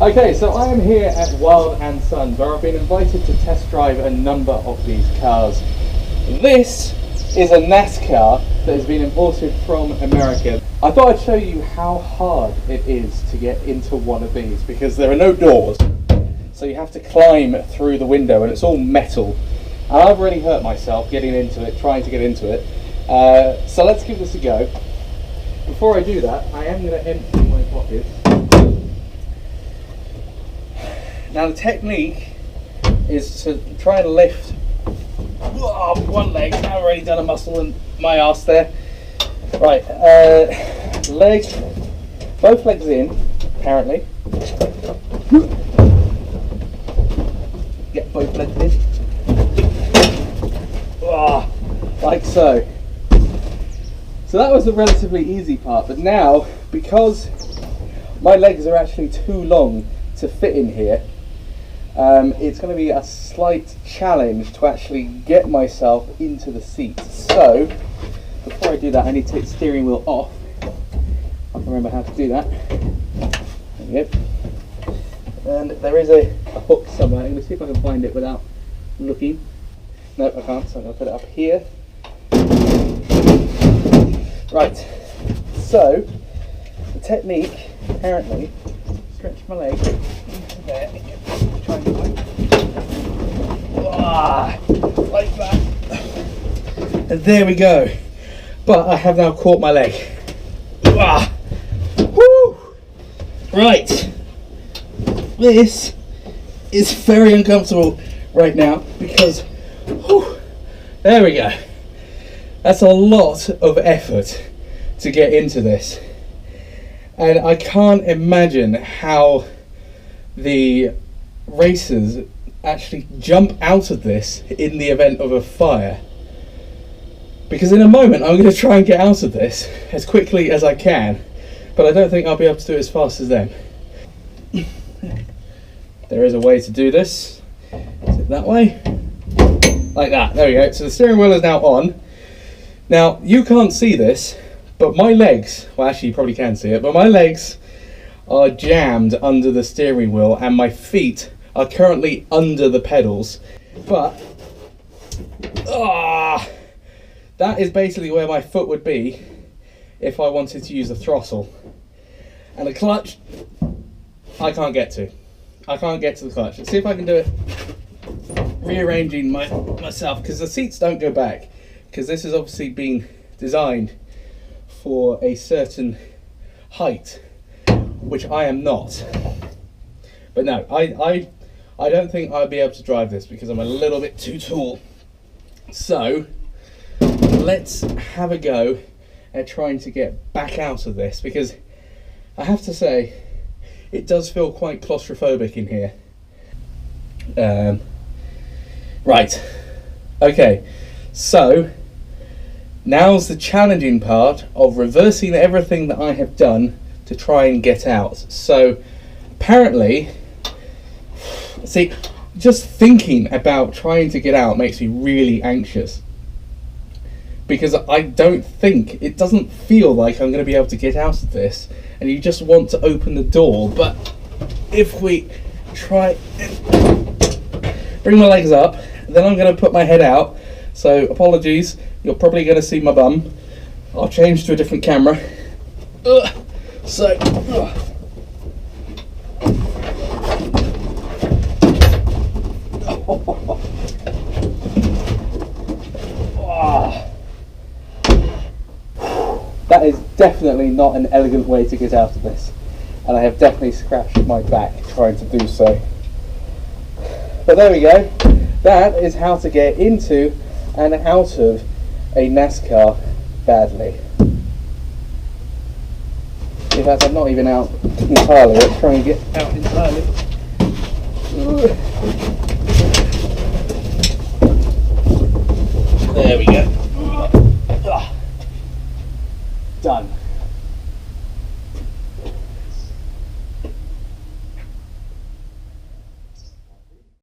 Okay, so I am here at Wild and Sons, where I've been invited to test drive a number of these cars. This is a NASCAR that has been imported from America. I thought I'd show you how hard it is to get into one of these, because there are no doors, so you have to climb through the window, and it's all metal. And I've really hurt myself getting into it, trying to get into it. So let's give this a go. Before I do that, I am going to empty my pockets. Now the technique is to try and lift one leg. I've already done a muscle in my arse there. Right, both legs in, apparently. Get both legs in. Like so. So that was the relatively easy part, but now, because my legs are actually too long to fit in here, it's going to be a slight challenge to actually get myself into the seat. So, before I do that, I need to take the steering wheel off. I can remember how to do that. There we go. And there is a hook somewhere. I'm going to see if I can find it without looking. No, I can't, so I'm going to put it up here. Right, so the technique, apparently, stretch my leg into there, try and like that, and there we go. But I have now caught my leg. Woo! Right, this is very uncomfortable right now because, there we go. That's a lot of effort to get into this, and I can't imagine how the racers actually jump out of this in the event of a fire, because in a moment I'm going to try and get out of this as quickly as I can, but I don't think I'll be able to do it as fast as them. There is a way to do this. Is it that way? Like that. There we go. So the steering wheel is now on. Now, you can't see this, but my legs, well actually you probably can see it, but my legs are jammed under the steering wheel and my feet are currently under the pedals. But, that is basically where my foot would be if I wanted to use the throttle. And the clutch, I can't get to. I can't get to the clutch. Let's see if I can do it rearranging myself, because the seats don't go back. Because this has obviously been designed for a certain height, which I am not. But no, I don't think I'll be able to drive this because I'm a little bit too tall. So let's have a go at trying to get back out of this, because I have to say it does feel quite claustrophobic in here. Right, okay, so now's the challenging part of reversing everything that I have done to try and get out. So apparently, see, just thinking about trying to get out makes me really anxious, because I don't think, it doesn't feel like I'm going to be able to get out of this, and you just want to open the door. But if we try and bring my legs up, then I'm going to put my head out. So apologies, you're probably going to see my bum. I'll change to a different camera. That is definitely not an elegant way to get out of this, and I have definitely scratched my back trying to do so. But there we go. That is how to get into and out of a NASCAR badly. In fact, I'm not even out entirely. Let's try and get out entirely.